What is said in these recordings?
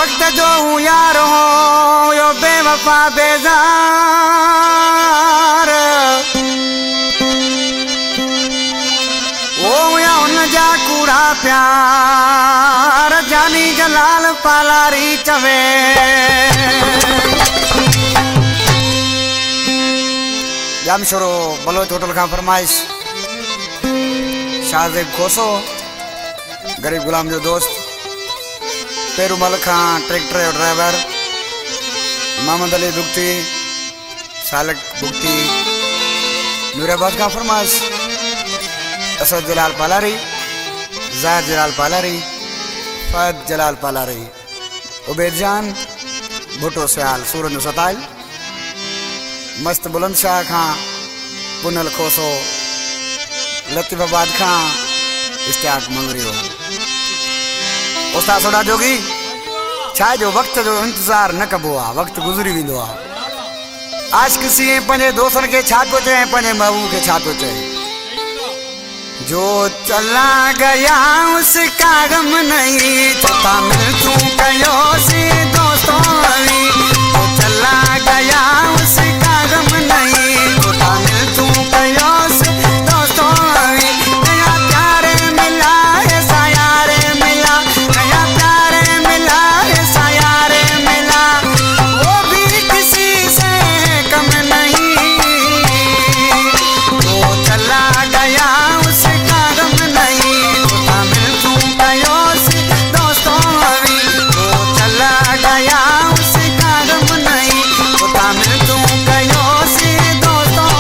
वक्त जो हूँ यार हो यो बेवफा बेजार ओ या उन जा कूड़ा प्यार जानी जलाल पालारी चवे जाम छोरो बलोच होटल का फरमाइश शाहजेब खोसो गरीब गुलाम जो दोस्त पेरूमल खां ट्रैक्टर जो ड्राइवर मोहम्मद अली बुगटी सालक बुगटी नूराबाद का फरमाइश असद जलाल पालारी जाहिर जलाल पालारी फैद जलाल पालारी उबैद जान भुट्टो सयाल सूरज सताइल मस्त बुलंद शाह खां पुनल खोसो लतीफाबाद खां इश्तियाक मंगरियो उस्ताद सोडा जोगी छा जो वक्त जो इंतजार न कबो आ वक्त गुजरी विंदो आ आज किसी पंजे दोस्तन के छा तो चए पंजे महबूब के छा तो चए जो चला गया उसका गम नहीं छता मिल तू कयो से दोस्तों जो चला गया उसका गम नहीं छता मिल तू कयो से दोस्तों नया प्यार मिला ऐसा यार मिला नया प्यार मिला ऐसा यार मिला वो भी किसी से कम नहीं जो चला गया उसका गम नहीं छता मिल तू कयो से दोस्तों जो चला गया उसका गम नहीं छता मिल तू कयो से दोस्तों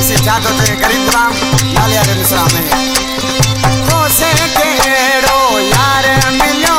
इसे चाहते थे गरीब गुलाम नालिया के मिश्रा में से केड़ो यार मिलियो